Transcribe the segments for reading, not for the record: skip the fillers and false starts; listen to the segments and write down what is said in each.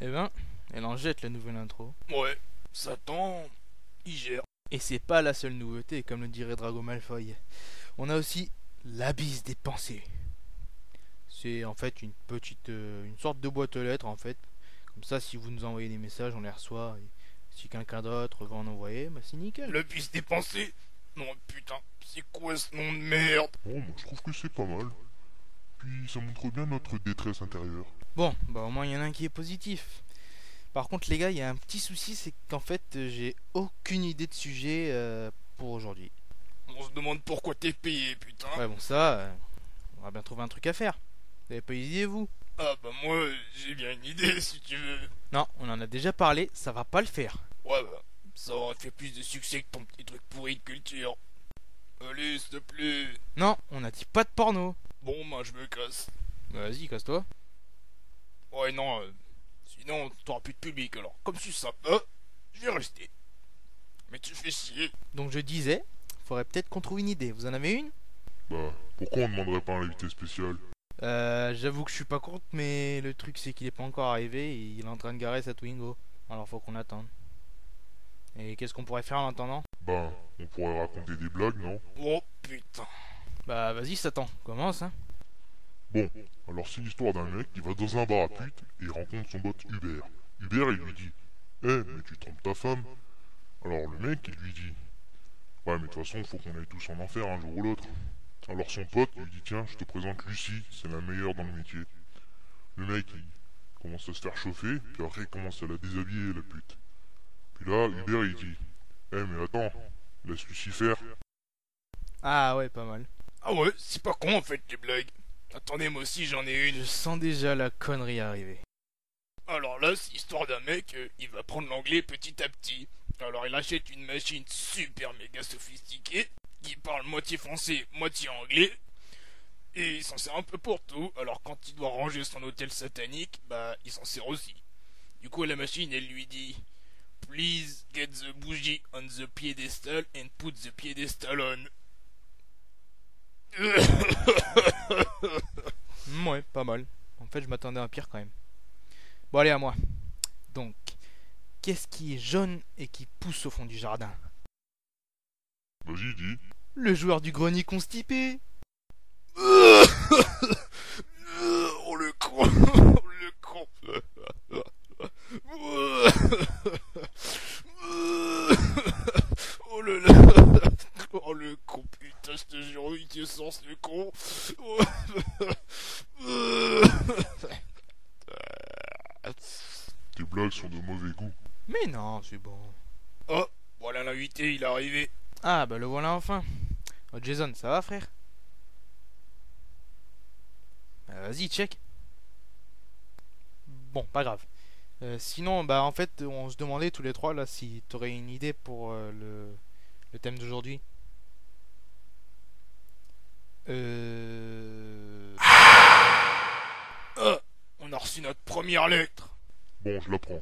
Eh ben, elle en jette la nouvelle intro. Ouais, Satan, il gère. Et c'est pas la seule nouveauté, comme le dirait Drago Malfoy. On a aussi l'abysse des pensées. C'est en fait une petite, une sorte de boîte aux lettres en fait. Comme ça, si vous nous envoyez des messages, on les reçoit. Et si quelqu'un d'autre veut en envoyer, bah c'est nickel. Le piste dépensé. Non, putain, c'est quoi ce nom de merde? Oh, moi je trouve que c'est pas mal. Puis ça montre bien notre détresse intérieure. Bon, bah au moins il y en a un qui est positif. Par contre les gars, il y a un petit souci, c'est qu'en fait j'ai aucune idée de sujet pour aujourd'hui. On se demande pourquoi t'es payé, putain. Ouais bon ça, on va bien trouver un truc à faire. Vous avez pas idée vous? Ah bah moi, j'ai bien une idée si tu veux. Non, on en a déjà parlé, ça va pas le faire. Ouais bah, ça aurait fait plus de succès que ton petit truc pourri de culture. Allez, s'il te plaît. Non, on a dit pas de porno. Bon, bah je me casse. Bah, vas-y, casse-toi. Ouais, non, sinon t'auras plus de public alors. Comme je suis sympa, je vais rester. Mais tu fais chier. Donc je disais, faudrait peut-être qu'on trouve une idée. Vous en avez une? Bah, pourquoi on demanderait pas un invité spécial? J'avoue que je suis pas contre, mais le truc c'est qu'il est pas encore arrivé et il est en train de garer sa Twingo. Alors faut qu'on attende. Et qu'est-ce qu'on pourrait faire en attendant? Ben, on pourrait raconter des blagues, non? Oh putain. Bah vas-y Satan, commence hein. Bon, alors c'est l'histoire d'un mec qui va dans un bar à pute et il rencontre son pote Hubert. Hubert, il lui dit mais tu trompes ta femme. Alors le mec, il lui dit ouais, mais de toute façon, faut qu'on aille tous en enfer un jour ou l'autre. Alors son pote lui dit tiens, je te présente Lucie, c'est la meilleure dans le métier. Le mec, il commence à se faire chauffer, puis après il commence à la déshabiller, la pute. Puis là, Hubert, il dit mais attends, laisse Lucie faire. Ah ouais, pas mal. Ah ouais, c'est pas con en fait les blagues. Attendez, moi aussi j'en ai une. Je sens déjà la connerie arriver. Alors là, c'est l'histoire d'un mec, il va prendre l'anglais petit à petit. Alors il achète une machine super méga sophistiquée, qui parle moitié français, moitié anglais. Et il s'en sert un peu pour tout. Alors quand il doit ranger son hôtel satanique, bah il s'en sert aussi. Du coup la machine elle lui dit Please get the bougie on the pedestal and put the pedestal on. Ouais, pas mal. En fait, je m'attendais à un pire quand même. Bon, allez, à moi. Donc, qu'est-ce qui est jaune et qui pousse au fond du jardin? Vas-y, dis. Le joueur du grenier constipé. Oh le con. Oh le con. Oh le là. Oh le con, putain, je te jure, il te sens le con. Tes blagues sont de mauvais goût. Mais non, c'est bon. Oh, voilà l'invité, il est arrivé. Ah, bah le voilà enfin. Oh, Jason, ça va, frère? Vas-y, check. Bon, pas grave. Sinon, bah en fait, on se demandait tous les trois là si t'aurais une idée pour le thème d'aujourd'hui. Ah, on a reçu notre première lettre. Bon, je la prends.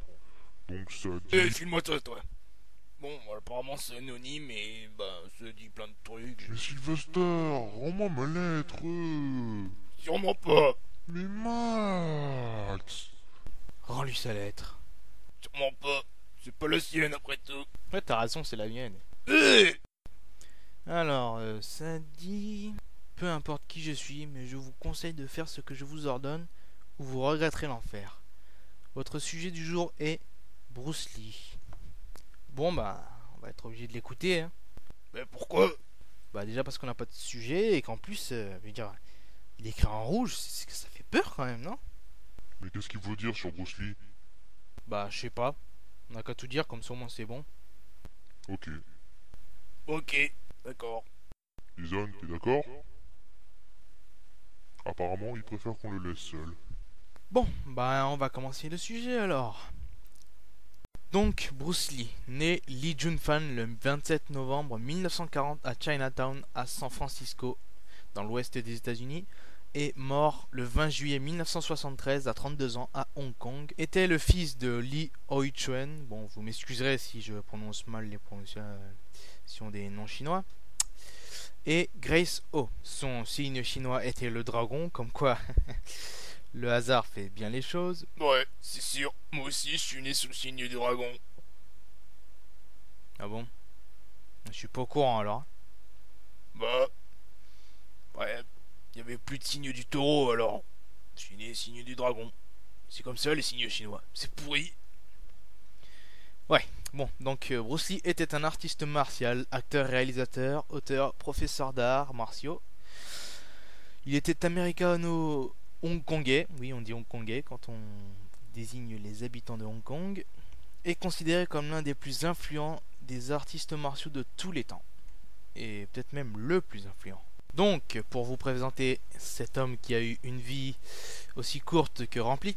Donc ça Eh, dit... file-moi toi. Bon, apparemment c'est anonyme et bah ça dit plein de trucs. Mais Sylvester, rends-moi ma lettre. Sûrement pas. Mais Max. Rends-lui sa lettre. Sûrement pas. C'est pas la sienne après tout. Ouais, t'as raison, c'est la mienne. Eh, Alors, ça dit... Peu importe qui je suis, mais je vous conseille de faire ce que je vous ordonne, ou vous regretterez l'enfer. Votre sujet du jour est Bruce Lee. Bon bah, on va être obligé de l'écouter. Hein. mais pourquoi? Bah déjà parce qu'on n'a pas de sujet et qu'en plus, je veux dire, il est écrit en rouge, c'est que ça fait peur quand même, non? Mais qu'est-ce qu'il faut dire sur Bruce Lee? Bah je sais pas. On n'a qu'à tout dire comme ça au moins c'est bon. Ok. Ok, d'accord. Jason, t'es d'accord? Apparemment, il préfère qu'on le laisse seul. Bon, bah on va commencer le sujet alors. Donc, Bruce Lee, né Lee Jun-fan le 27 novembre 1940 à Chinatown, à San Francisco, dans l'ouest des États-Unis, et mort le 20 juillet 1973 à 32 ans à Hong Kong, était le fils de Lee Hoi-chuen. Bon, vous m'excuserez si je prononce mal les prononciations des noms chinois. Et Grace Ho. Son signe chinois était le dragon, comme quoi Le hasard fait bien les choses. Ouais, c'est sûr. Moi aussi, je suis né sous le signe du dragon. Ah bon? Je suis pas au courant alors. Bah, ouais, il y avait plus de signe du taureau alors. Je suis né signe du dragon. C'est comme ça les signes chinois. C'est pourri. Ouais, bon, donc Bruce Lee était un artiste martial, acteur, réalisateur, auteur, professeur d'arts martiaux. Il était américano-hongkongais, oui on dit hongkongais quand on désigne les habitants de Hong Kong, et considéré comme l'un des plus influents des artistes martiaux de tous les temps, et peut-être même le plus influent. Donc, pour vous présenter cet homme qui a eu une vie aussi courte que remplie,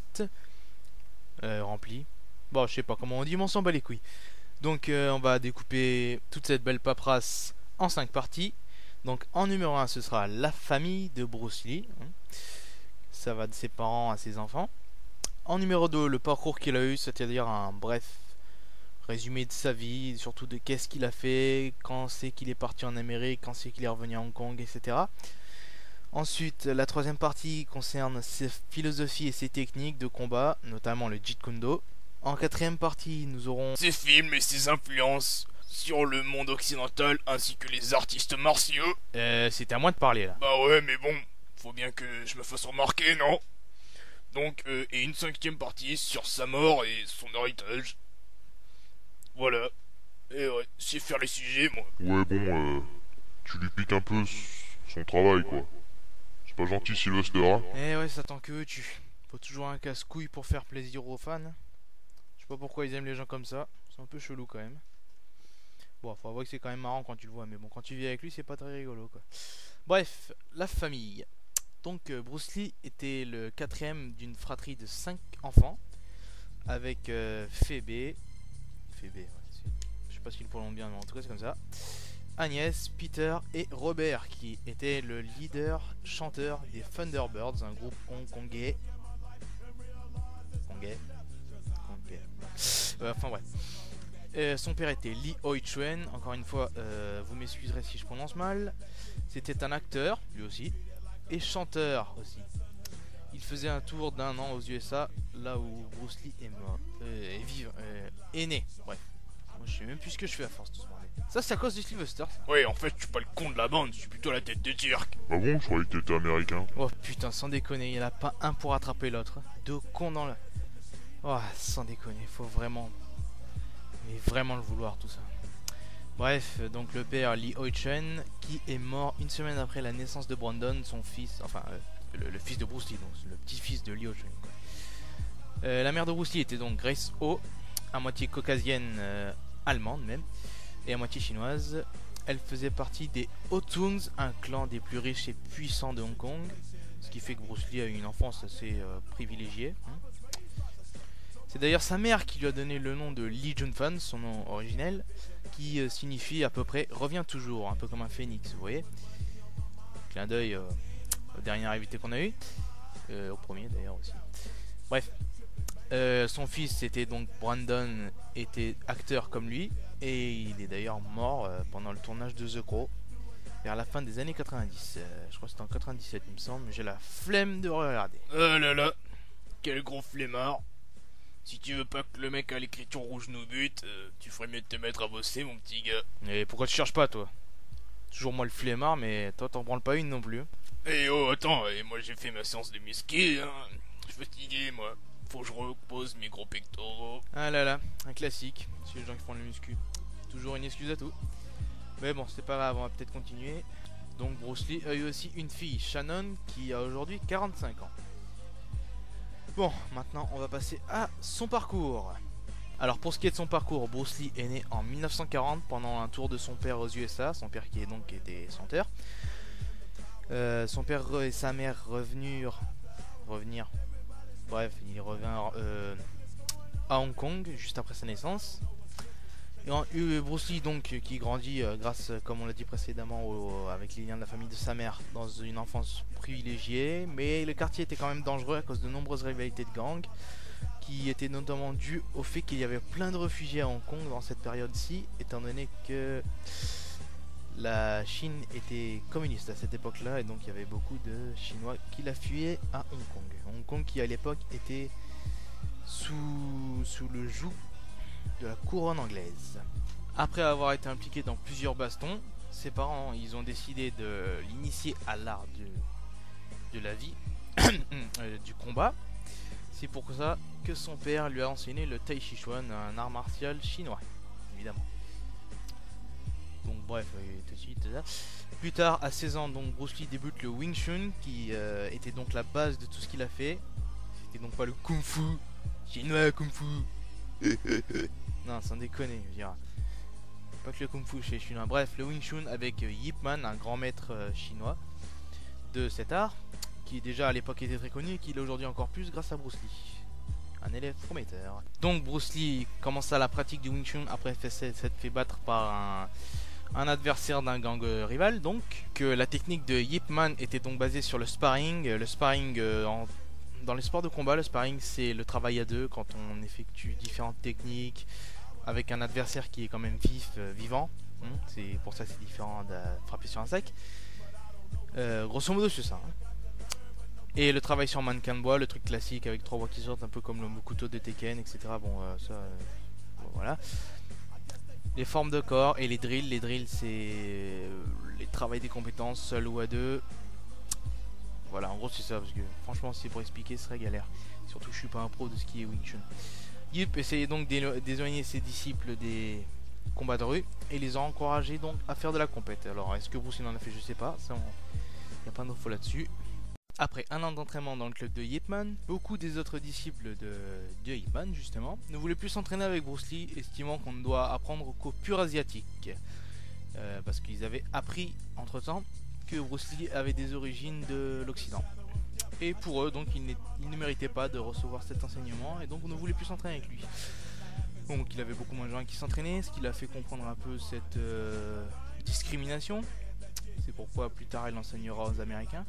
bon je sais pas comment on dit mais on s'en bat les couilles. Donc on va découper toute cette belle paperasse en 5 parties. Donc en numéro 1 ce sera la famille de Bruce Lee, ça va de ses parents à ses enfants. En numéro 2 le parcours qu'il a eu, c'est-à-dire un bref résumé de sa vie, surtout de qu'est-ce qu'il a fait, quand c'est qu'il est parti en Amérique, quand c'est qu'il est revenu à Hong Kong, etc. Ensuite, la troisième partie concerne ses philosophies et ses techniques de combat, notamment le Jeet Kune Do. En quatrième partie, nous aurons Ses films et ses influences sur le monde occidental ainsi que les artistes martiaux. c'était à moi de parler là. Bah ouais, mais bon, faut bien que je me fasse remarquer, non? Donc, et une cinquième partie sur sa mort et son héritage. Voilà. Et ouais, je sais faire les sujets, moi. Ouais, bon, tu lui piques un peu son travail, quoi. C'est pas gentil, Sylvester, hein? Eh ouais, ça tant que veux-tu. Faut toujours un casse-couille pour faire plaisir aux fans. Je sais pas pourquoi ils aiment les gens comme ça. C'est un peu chelou quand même. Bon, faut avouer que c'est quand même marrant quand tu le vois, mais bon, quand tu vis avec lui, c'est pas très rigolo quoi. Bref, la famille. Donc, Bruce Lee était le quatrième d'une fratrie de 5 enfants. Avec Phoebe. Phoebe, ouais, je sais pas s'il le prononce bien, mais en tout cas, c'est comme ça. Agnès, Peter et Robert, qui était le leader chanteur des Thunderbirds, un groupe hongkongais. Enfin bref. Son père était Lee Hoi-chuen, encore une fois, vous m'excuserez si je prononce mal. C'était un acteur, lui aussi, et chanteur aussi. Il faisait un tour d'1 an aux USA, là où Bruce Lee est mort, est né. Bref, moi je sais même plus ce que je fais à force de ce bordel. Ça c'est à cause du Sylvester. Ouais, en fait, je suis pas le con de la bande, je suis plutôt la tête de Turc. Ah bon, je croyais que t'étais américain. Oh putain, sans déconner, il n'y en a pas un pour attraper l'autre. Deux cons dans le... Oh, sans déconner, faut vraiment... Mais vraiment le vouloir tout ça. Bref, donc le père Lee Hoi-chuen, qui est mort une semaine après la naissance de Brandon, son fils, enfin le fils de Bruce Lee, donc le petit-fils de Lee Hoi-chuen. La mère de Bruce Lee était donc Grace Ho, à moitié caucasienne, allemande même, et à moitié chinoise. Elle faisait partie des Ho-Tungs, un clan des plus riches et puissants de Hong Kong, ce qui fait que Bruce Lee a eu une enfance assez privilégiée. C'est d'ailleurs sa mère qui lui a donné le nom de Lee Jun-fan, son nom originel, qui signifie à peu près revient toujours, un peu comme un phénix, vous voyez. Clin d'œil au dernier invité qu'on a eu, au premier d'ailleurs aussi. Bref, son fils était donc Brandon, était acteur comme lui, et il est d'ailleurs mort pendant le tournage de The Crow, vers la fin des années 90. Je crois que c'était en 97 il me semble, mais j'ai la flemme de regarder. Oh là là, quel gros flemmard. Si tu veux pas que le mec à l'écriture rouge nous bute, tu ferais mieux de te mettre à bosser, mon petit gars. Et pourquoi tu cherches pas toi? Toujours moi le flemmard, mais toi t'en branles pas une non plus. Eh oh, attends, et moi j'ai fait ma séance de muscu, hein. Je suis fatigué, moi. Faut que je repose mes gros pectoraux. Ah là là, un classique, c'est les gens qui font le muscu. Toujours une excuse à tout. Mais bon, c'est pas grave, on va peut-être continuer. Donc Bruce Lee a eu aussi une fille, Shannon, qui a aujourd'hui 45 ans. Bon, maintenant on va passer à son parcours. Alors pour ce qui est de son parcours, Bruce Lee est né en 1940 pendant un tour de son père aux USA, son père qui était chanteur. Son père et sa mère bref, il revient à Hong Kong juste après sa naissance. Et Bruce Lee donc qui grandit grâce, comme on l'a dit précédemment, avec les liens de la famille de sa mère dans une enfance privilégiée, mais le quartier était quand même dangereux à cause de nombreuses rivalités de gangs qui étaient notamment dues au fait qu'il y avait plein de réfugiés à Hong Kong dans cette période-ci, étant donné que La Chine était communiste à cette époque-là et donc il y avait beaucoup de Chinois qui la fuyaient à Hong Kong. Hong Kong qui à l'époque était sous le joug de la couronne anglaise. Après avoir été impliqué dans plusieurs bastons, ses parents ils ont décidé de l'initier à l'art de la vie, du combat. C'est pour ça que son père lui a enseigné le Tai Chi Chuan, un art martial chinois, évidemment. Donc bref, tout de suite. Plus tard, à 16 ans, donc Bruce Lee débute le Wing Chun, qui était donc la base de tout ce qu'il a fait. C'était donc pas le Kung Fu chinois, Kung Fu. Non, sans déconner, je veux dire. Pas que le Kung Fu chez les Chinois. Bref, le Wing Chun avec Yip Man, un grand maître chinois de cet art, qui déjà à l'époque était très connu et qui l'est aujourd'hui encore plus grâce à Bruce Lee. Un élève prometteur. Donc Bruce Lee commença la pratique du Wing Chun après s'être fait battre par un adversaire d'un gang rival. Donc que la technique de Yip Man était donc basée sur le sparring. Le sparring dans les sports de combat, le sparring c'est le travail à deux quand on effectue différentes techniques avec un adversaire qui est quand même vivant. C'est pour ça que c'est différent de frapper sur un sac. Grosso modo c'est ça. Et le travail sur mannequin de bois, le truc classique avec 3 bois qui sortent, un peu comme le couteau de Tekken, etc. Bon, bon, voilà. Les formes de corps et les drills. Les drills, c'est les travails des compétences, seul ou à deux. Voilà, en gros, c'est ça, parce que franchement, si c'est pour expliquer, ce serait galère. Surtout que je suis pas un pro de ce qui est Wing Chun. Yip essayait donc d'éloigner ses disciples des combats de rue et les a encouragés donc à faire de la compète. Alors, est-ce que Bruce Lee en a fait? Je sais pas. Il n'y a pas d'infos là-dessus. Après un an d'entraînement dans le club de Yip Man, beaucoup des autres disciples de Yip Man justement ne voulaient plus s'entraîner avec Bruce Lee, estimant qu'on ne doit apprendre qu'au pur asiatique. Parce qu'ils avaient appris entre temps que Bruce Lee avait des origines de l'Occident. Et pour eux, donc, il ne méritait pas de recevoir cet enseignement et donc on ne voulait plus s'entraîner avec lui. Donc il avait beaucoup moins de gens qui s'entraînaient, ce qui l'a fait comprendre un peu cette discrimination. C'est pourquoi plus tard il enseignera aux Américains.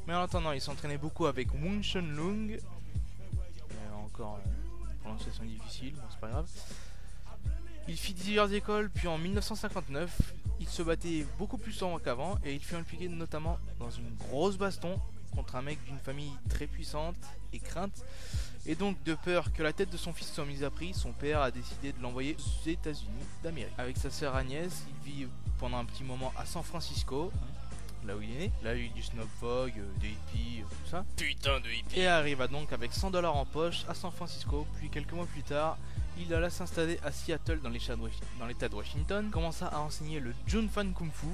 Mais en attendant, il s'entraînait beaucoup avec Wung Chun Lung. Encore une prononciation difficile, bon, c'est pas grave. Il fit diverses écoles, puis en 1959, il se battait beaucoup plus souvent qu'avant et il fut impliqué notamment dans une grosse baston contre un mec d'une famille très puissante et crainte. Et donc, de peur que la tête de son fils soit mise à prix, son père a décidé de l'envoyer aux États-Unis d'Amérique. Avec sa sœur Agnès, il vit pendant un petit moment à San Francisco. Là où il est né, là il y a eu du Snoop Fogg, des hippies, tout ça. Putain de hippie. Et arriva donc avec 100 $ en poche à San Francisco, puis quelques mois plus tard, il alla s'installer à Seattle dans l'état de Washington, commença à enseigner le Jun Fan Kung Fu,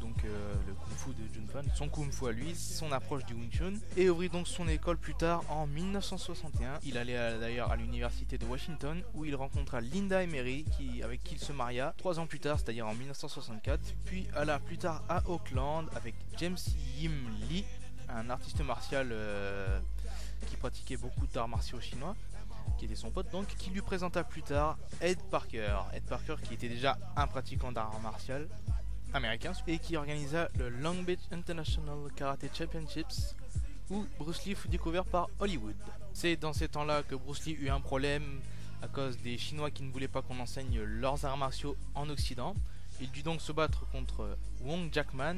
donc le Kung Fu de Jun Fan, son Kung Fu à lui, son approche du Wing Chun, et ouvrit donc son école plus tard en 1961. Il allait d'ailleurs à l'université de Washington où il rencontra Linda Emery avec qui il se maria 3 ans plus tard, c'est-à-dire en 1964, puis alla plus tard à Auckland avec James Yim Lee, un artiste martial qui pratiquait beaucoup d'arts martiaux chinois, qui était son pote donc, qui lui présenta plus tard Ed Parker. Ed Parker qui était déjà un pratiquant d'art martial américain et qui organisa le Long Beach International Karate Championships où Bruce Lee fut découvert par Hollywood. C'est dans ces temps-là que Bruce Lee eut un problème à cause des Chinois qui ne voulaient pas qu'on enseigne leurs arts martiaux en Occident. Il dut donc se battre contre Wong Jackman,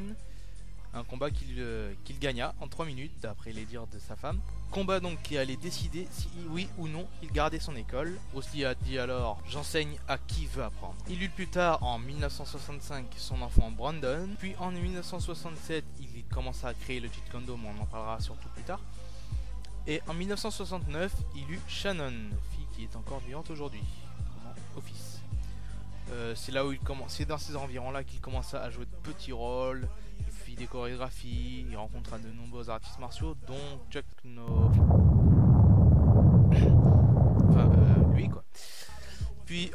un combat qu'il gagna en 3 minutes d'après les dires de sa femme. Combat donc qui allait décider si oui ou non il gardait son école. Bruce Lee a dit alors « J'enseigne à qui veut apprendre ». Il eut plus tard en 1965 son enfant Brandon, puis en 1967 il commença à créer le Jeet Kune Do, mais on en parlera surtout plus tard. Et en 1969 il eut Shannon, fille qui est encore vivante aujourd'hui, au fils. C'est là où c'est dans ces environs là qu'il commença à jouer de petits rôles. Il fit des chorégraphies, il rencontra de nombreux artistes martiaux dont Chuck Norris, enfin lui quoi. Puis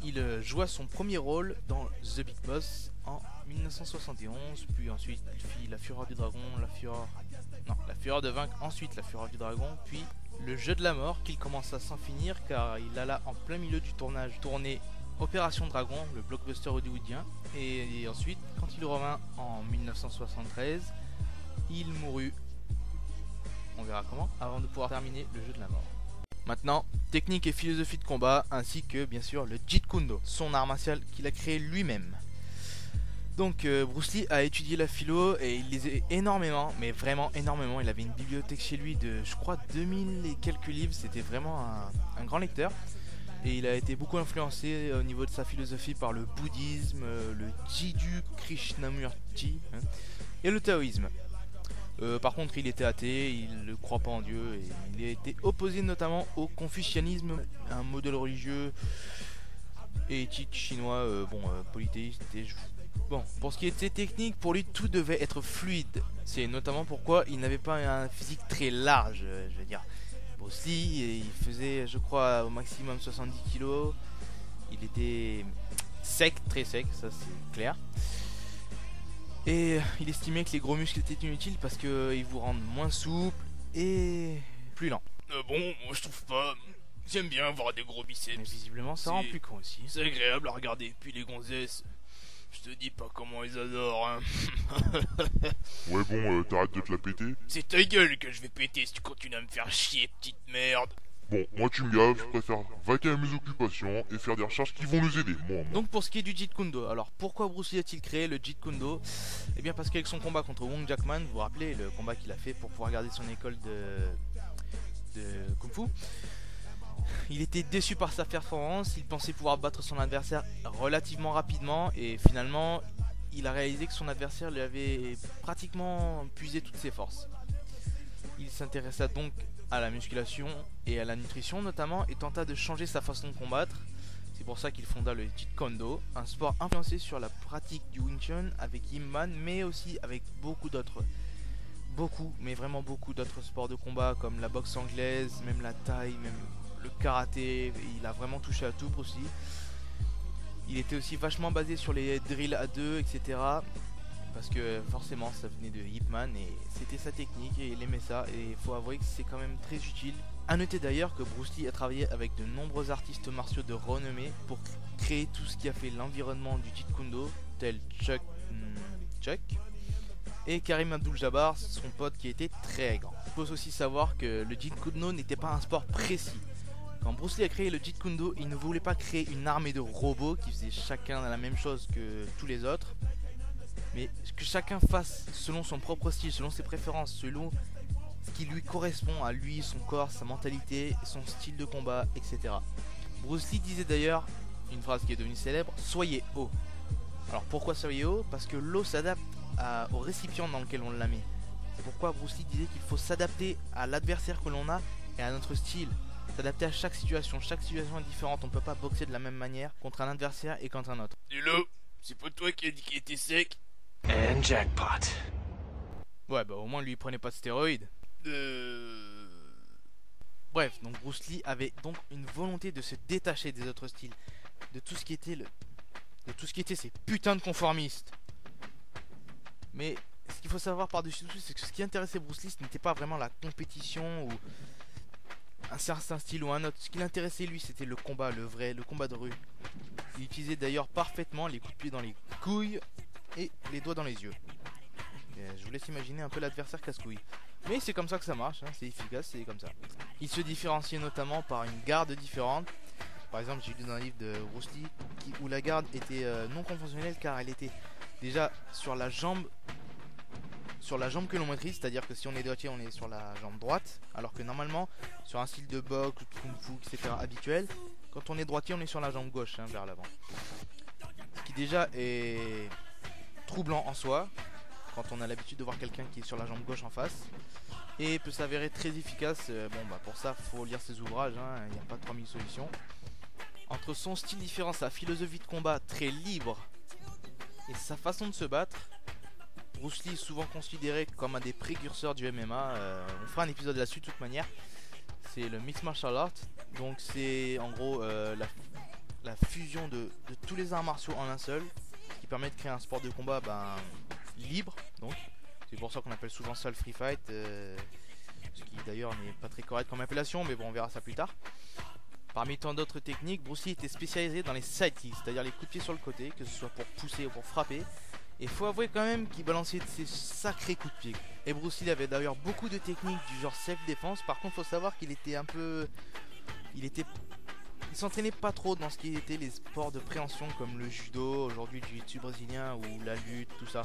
il joua son premier rôle dans The Big Boss en 1971, puis ensuite il fit La Fureur du Dragon, La Fureur de Vaincre, ensuite La Fureur du Dragon, puis Le Jeu de la Mort qu'il commença sans finir car il alla en plein milieu du tourner Opération Dragon, le blockbuster hollywoodien, et ensuite quand il revint en 1973, il mourut, on verra comment, avant de pouvoir terminer Le Jeu de la Mort. Maintenant, technique et philosophie de combat, ainsi que bien sûr le Jeet Kune Do, son art martial qu'il a créé lui-même. Donc Bruce Lee a étudié la philo et il lisait énormément, mais vraiment énormément. Il avait une bibliothèque chez lui de, je crois, 2000 et quelques livres. C'était vraiment un grand lecteur. Et il a été beaucoup influencé au niveau de sa philosophie par le bouddhisme, le Jiddu Krishnamurti et le taoïsme. Par contre, il était athée, il ne croit pas en Dieu et il a été opposé notamment au confucianisme, un modèle religieux et éthique chinois, polythéiste. Bon, pour ce qui était technique, pour lui tout devait être fluide. C'est notamment pourquoi il n'avait pas un physique très large, je veux dire. Bruce Lee, il faisait, je crois, au maximum 70 kg. Il était sec, très sec, ça c'est clair. Et il estimait que les gros muscles étaient inutiles parce qu'ils vous rendent moins souple et plus lent. Bon, moi je trouve pas. J'aime bien avoir des gros biceps. Mais visiblement, ça rend plus con aussi. C'est agréable à regarder. Puis les gonzesses, je te dis pas comment ils adorent, hein. Ouais bon, t'arrêtes de te la péter. C'est ta gueule que je vais péter si tu continues à me faire chier, petite merde. Bon, moi tu me gaves, je préfère vaquer à mes occupations et faire des recherches qui vont nous aider, moi. Donc pour ce qui est du Jeet Kune Do, alors pourquoi Bruce Lee a-t-il créé le Jeet Kune Do? Eh bien parce qu'avec son combat contre Wong Jackman, vous vous rappelez le combat qu'il a fait pour pouvoir garder son école de Kung Fu, il était déçu par sa performance, il pensait pouvoir battre son adversaire relativement rapidement et finalement il a réalisé que son adversaire lui avait pratiquement puisé toutes ses forces. Il s'intéressa donc à la musculation et à la nutrition notamment et tenta de changer sa façon de combattre. C'est pour ça qu'il fonda le Jeet Kune Do, un sport influencé sur la pratique du Wing Chun avec Ip Man, mais aussi avec mais vraiment beaucoup d'autres sports de combat comme la boxe anglaise, même la thaï, même le karaté. Il a vraiment touché à tout, Bruce Lee. Il était aussi vachement basé sur les drills à deux, etc. Parce que forcément ça venait de Ip Man et c'était sa technique et il aimait ça et il faut avouer que c'est quand même très utile. A noter d'ailleurs que Bruce Lee a travaillé avec de nombreux artistes martiaux de renommée pour créer tout ce qui a fait l'environnement du Jeet Kune Do, tel Chuck et Karim Abdul-Jabbar, son pote qui était très grand. Il faut aussi savoir que le Jeet Kune Do n'était pas un sport précis. Quand Bruce Lee a créé le Jeet Kune Do, il ne voulait pas créer une armée de robots qui faisaient chacun la même chose que tous les autres, mais que chacun fasse selon son propre style, selon ses préférences, selon ce qui lui correspond à lui, son corps, sa mentalité, son style de combat, etc. Bruce Lee disait d'ailleurs une phrase qui est devenue célèbre: soyez haut. Alors pourquoi soyez haut? Parce que l'eau s'adapte au récipient dans lequel on la met. C'est pourquoi Bruce Lee disait qu'il faut s'adapter à l'adversaire que l'on a et à notre style. S'adapter à chaque situation est différente, on ne peut pas boxer de la même manière contre un adversaire et contre un autre. Dis-le, c'est pas toi qui a dit qu'il était sec? And jackpot. Ouais, bah au moins lui il prenait pas de stéroïdes. Bref, donc Bruce Lee avait donc une volonté de se détacher des autres styles, de tout ce qui était ces putains de conformistes. Mais ce qu'il faut savoir par-dessus tout, c'est que ce qui intéressait Bruce Lee, ce n'était pas vraiment la compétition ou un certain style ou un autre. Ce qui l'intéressait lui, c'était le combat, le vrai, le combat de rue. Il utilisait d'ailleurs parfaitement les coups de pied dans les couilles et les doigts dans les yeux. Je vous laisse imaginer un peu l'adversaire casse-couille. Mais c'est comme ça que ça marche, hein, c'est efficace, c'est comme ça. Il se différenciait notamment par une garde différente. Par exemple, j'ai lu dans un livre de Bruce Lee où la garde était non conventionnelle car elle était déjà sur la jambe que l'on maîtrise, c'est-à-dire que si on est droitier, on est sur la jambe droite, alors que normalement, sur un style de boxe, de kung fu, etc. habituel, quand on est droitier, on est sur la jambe gauche, hein, vers l'avant. Ce qui déjà est troublant en soi, quand on a l'habitude de voir quelqu'un qui est sur la jambe gauche en face, et peut s'avérer très efficace. Pour ça, faut lire ses ouvrages, hein, il n'y a pas 3000 solutions. Entre son style différent, sa philosophie de combat très libre et sa façon de se battre, Bruce Lee est souvent considéré comme un des précurseurs du MMA. On fera un épisode là-dessus de toute manière. C'est le Mixed Martial Art. Donc c'est en gros la fusion de tous les arts martiaux en un seul, qui permet de créer un sport de combat libre. Donc c'est pour ça qu'on appelle souvent ça le free fight, ce qui d'ailleurs n'est pas très correct comme appellation, mais bon, on verra ça plus tard. Parmi tant d'autres techniques, Bruce Lee était spécialisé dans les side kicks, c'est-à-dire les coups de pied sur le côté, que ce soit pour pousser ou pour frapper. Et faut avouer quand même qu'il balançait de ces sacrés coups de pied. Et Bruce Lee avait d'ailleurs beaucoup de techniques du genre self-défense. Par contre, faut savoir qu'il était un peu il s'entraînait pas trop dans ce qui était les sports de préhension comme le judo, aujourd'hui le jiu-jitsu brésilien ou la lutte, tout ça.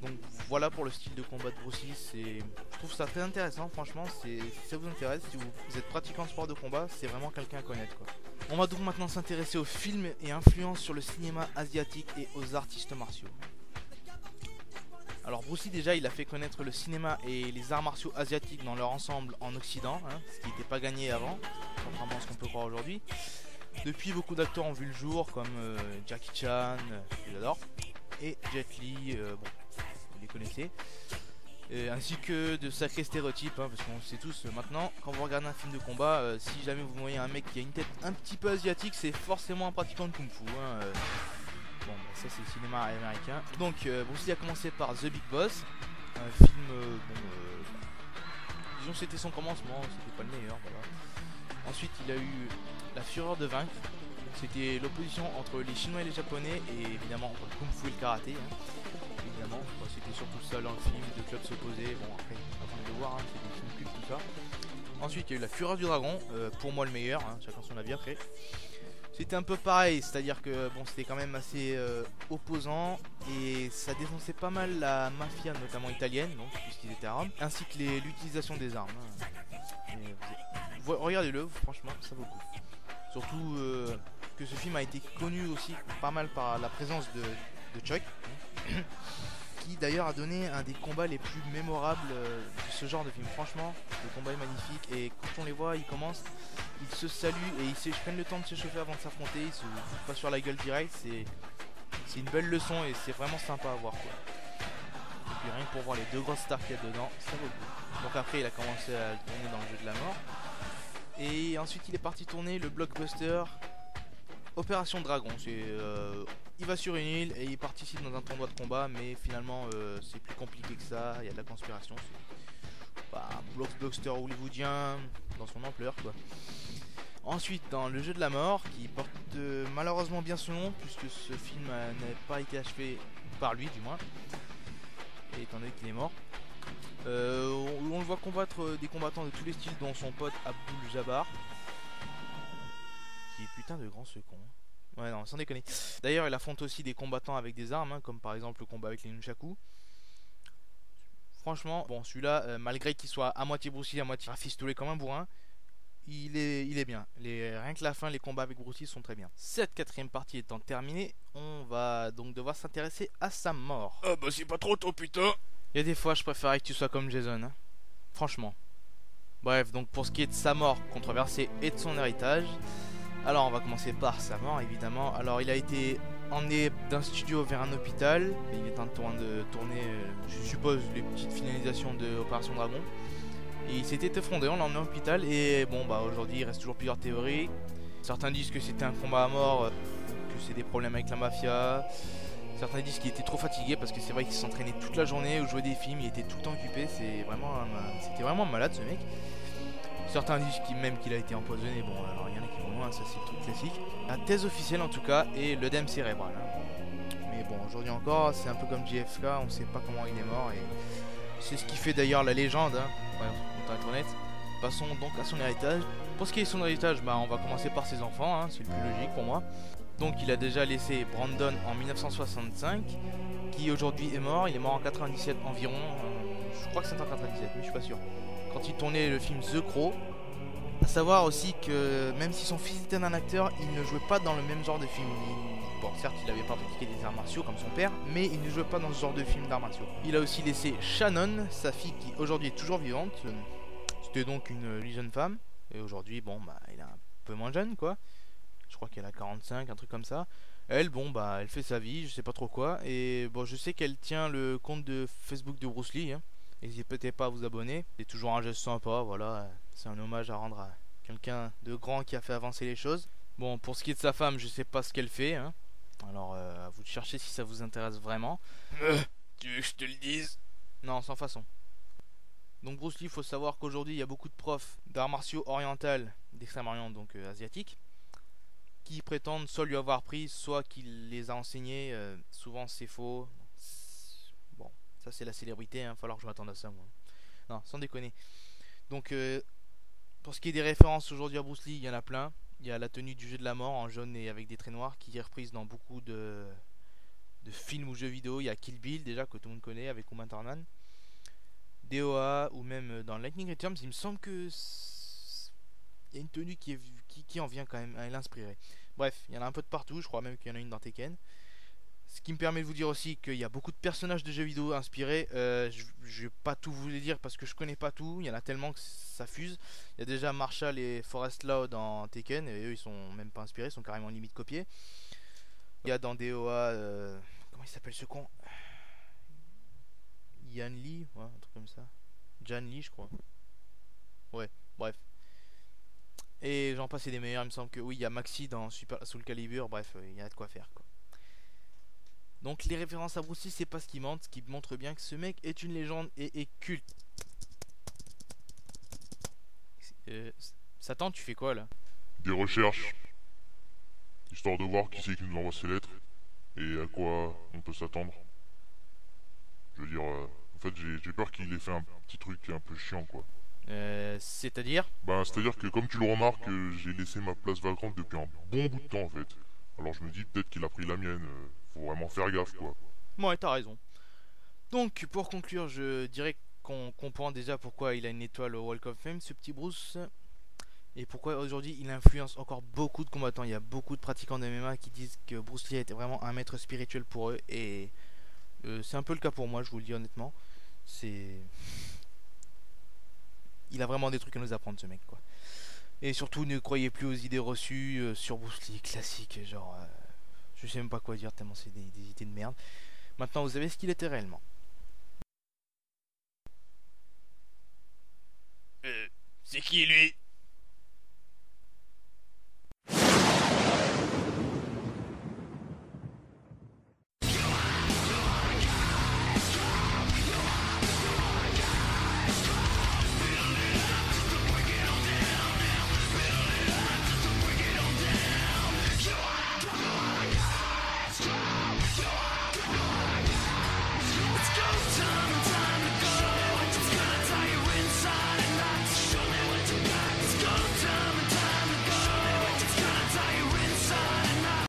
Donc voilà pour le style de combat de Bruce Lee, je trouve ça très intéressant, franchement, si ça vous intéresse, si vous êtes pratiquant de sport de combat, c'est vraiment quelqu'un à connaître quoi. On va donc maintenant s'intéresser aux films et influences sur le cinéma asiatique et aux artistes martiaux. Alors Bruce Lee déjà il a fait connaître le cinéma et les arts martiaux asiatiques dans leur ensemble en Occident, hein, ce qui n'était pas gagné avant, contrairement à ce qu'on peut croire aujourd'hui. Depuis beaucoup d'acteurs ont vu le jour comme Jackie Chan, je l'adore, et Jet Li, bon, vous les connaissez. Ainsi que de sacrés stéréotypes, hein, parce qu'on sait tous maintenant, quand vous regardez un film de combat, si jamais vous voyez un mec qui a une tête un petit peu asiatique, c'est forcément un pratiquant de kung-fu. Hein, bon, bah, ça c'est le cinéma américain. Donc, Bruce Lee a commencé par The Big Boss, un film, disons que c'était son commencement, c'était pas le meilleur, voilà. Ensuite, il a eu La Fureur de vaincre, c'était l'opposition entre les Chinois et les Japonais, et évidemment entre le kung-fu et le karaté. Hein. Évidemment, c'était surtout ça dans le film, deux clubs s'opposaient. Bon, après, pas besoin de le voir, hein, c'est des films cultes, tout ça. Ensuite, il y a eu La Fureur du Dragon, pour moi le meilleur, hein, chacun son avis après. C'était un peu pareil, c'est-à-dire que bon, c'était quand même assez opposant et ça dénonçait pas mal la mafia, notamment italienne, donc puisqu'ils étaient à Rome, ainsi que l'utilisation des armes. Hein. Regardez-le, franchement, ça vaut le coup. Surtout que ce film a été connu aussi pas mal par la présence de Chuck, qui d'ailleurs a donné un des combats les plus mémorables de ce genre de film. Franchement, le combat est magnifique et quand on les voit, ils commencent, ils se saluent et ils prennent le temps de s'échauffer avant de s'affronter, ils se foutent pas sur la gueule direct, c'est une belle leçon et c'est vraiment sympa à voir quoi. Et puis rien que pour voir les deux grosses stars qu'il y a dedans, ça vaut le coup. Donc après il a commencé à le tourner dans le jeu de la mort. Et ensuite il est parti tourner le blockbuster Opération Dragon. Il va sur une île et il participe dans un tournoi de combat, mais finalement c'est plus compliqué que ça, il y a de la conspiration. C'est un blockbuster hollywoodien dans son ampleur quoi. Ensuite dans le jeu de la mort, qui porte malheureusement bien son nom, puisque ce film n'a pas été achevé par lui du moins, et étant donné qu'il est mort. On le voit combattre des combattants de tous les styles, dont son pote Abdul Jabbar, qui est putain de grand ce con. Ouais non, sans déconner. D'ailleurs il affronte aussi des combattants avec des armes, hein, comme par exemple le combat avec les nunchaku. Franchement, bon celui-là, malgré qu'il soit à moitié Bruce Lee, à moitié rafistolé comme un bourrin, il est bien. Rien que la fin, les combats avec Bruce Lee sont très bien. Cette quatrième partie étant terminée, on va donc devoir s'intéresser à sa mort. Ah bah c'est pas trop tôt putain. Il y a des fois je préférais que tu sois comme Jason, hein. Franchement. Bref, donc pour ce qui est de sa mort controversée et de son héritage, alors on va commencer par sa mort évidemment. Alors il a été emmené d'un studio vers un hôpital, il est en train de tourner, je suppose, les petites finalisations de Opération Dragon. Et il s'était effondré, on l'a emmené à l'hôpital et bon bah aujourd'hui il reste toujours plusieurs théories. Certains disent que c'était un combat à mort, que c'est des problèmes avec la mafia. Certains disent qu'il était trop fatigué parce que c'est vrai qu'il s'entraînait toute la journée ou jouait des films, il était tout le temps occupé, c'était vraiment malade ce mec. Certains disent même qu'il a été empoisonné, bon alors il y en a qui vont loin, ça c'est le truc classique. La thèse officielle en tout cas est l'œdème cérébral. Hein. Mais bon aujourd'hui encore c'est un peu comme JFK, on sait pas comment il est mort et c'est ce qui fait d'ailleurs la légende, hein. Ouais, on va être honnête. Passons donc à son héritage. Pour ce qui est de son héritage, bah, on va commencer par ses enfants, hein, c'est le plus logique pour moi. Donc il a déjà laissé Brandon en 1965, qui aujourd'hui est mort, il est mort en 97 environ, je crois que c'est en 97 mais je suis pas sûr. Quand il tournait le film The Crow, à savoir aussi que même si son fils était un acteur, il ne jouait pas dans le même genre de film. Bon certes il n'avait pas pratiqué des arts martiaux comme son père, mais il ne jouait pas dans ce genre de film d'arts martiaux. Il a aussi laissé Shannon, sa fille qui aujourd'hui est toujours vivante, c'était donc une jeune femme, et aujourd'hui bon bah il est un peu moins jeune quoi. Je crois qu'elle a 45, un truc comme ça. Elle, bon, bah, elle fait sa vie, je sais pas trop quoi. Et bon, je sais qu'elle tient le compte de Facebook de Bruce Lee. Hein. N'hésitez pas à vous abonner. C'est toujours un geste sympa, voilà. C'est un hommage à rendre à quelqu'un de grand qui a fait avancer les choses. Bon, pour ce qui est de sa femme, je sais pas ce qu'elle fait. Hein. Alors, à vous de chercher si ça vous intéresse vraiment. Tu veux que je te le dise? Non, sans façon. Donc Bruce Lee, il faut savoir qu'aujourd'hui, il y a beaucoup de profs d'arts martiaux oriental, d'Extrême-Orient, donc asiatique, qui prétendent soit lui avoir appris, soit qu'il les a enseignés. Souvent c'est faux. Bon, ça c'est la célébrité, hein, falloir que je m'attende à ça moi. Non, sans déconner. Donc Pour ce qui est des références aujourd'hui à Bruce Lee, il y en a plein. Il y a la tenue du jeu de la mort en jaune et avec des traits noirs qui est reprise dans beaucoup de films ou jeux vidéo. Il y a Kill Bill déjà que tout le monde connaît avec Uma Thurman. DOA ou même dans Lightning Returns, il me semble que il y a une tenue qui en vient quand même à l'inspirer. Bref, il y en a un peu de partout, je crois même qu'il y en a une dans Tekken. Ce qui me permet de vous dire aussi qu'il y a beaucoup de personnages de jeux vidéo inspirés. Je vais pas tout vous les dire parce que je connais pas tout. Il y en a tellement que ça fuse. Il y a déjà Marshall et Forest Law dans Tekken. Et eux, ils sont même pas inspirés, ils sont carrément limite copiés. Il y a dans DOA. Comment il s'appelle ce con? Yan Lee, ouais, un truc comme ça. Jan Lee, je crois. Ouais, bref. Et j'en passe des meilleurs. Il me semble que oui, il y a Maxi dans Super Soul Calibur. Bref, il y a de quoi faire quoi. Donc les références à Bruce Lee, c'est pas ce qui manque, ce qui montre bien que ce mec est une légende et est culte. Satan, tu fais quoi là? Des recherches, histoire de voir qui c'est qui nous envoie ces lettres et à quoi on peut s'attendre. Je veux dire, en fait, j'ai peur qu'il ait fait un petit truc un peu chiant, quoi. C'est-à-dire? Ben, c'est-à-dire que comme tu le remarques, j'ai laissé ma place vacante depuis un bon bout de temps, en fait. Alors je me dis peut-être qu'il a pris la mienne. Faut vraiment faire gaffe, quoi. Ouais, t'as raison. Donc, pour conclure, je dirais qu'on comprend déjà pourquoi il a une étoile au Walk of Fame, ce petit Bruce. Et pourquoi aujourd'hui il influence encore beaucoup de combattants. Il y a beaucoup de pratiquants de MMA qui disent que Bruce Lee était vraiment un maître spirituel pour eux. Et c'est un peu le cas pour moi, je vous le dis honnêtement. C'est... Il a vraiment des trucs à nous apprendre, ce mec, quoi. Et surtout, ne croyez plus aux idées reçues sur Bruce Lee, classique, genre... je sais même pas quoi dire, tellement c'est des idées de merde. Maintenant, vous savez ce qu'il était réellement. C'est qui lui?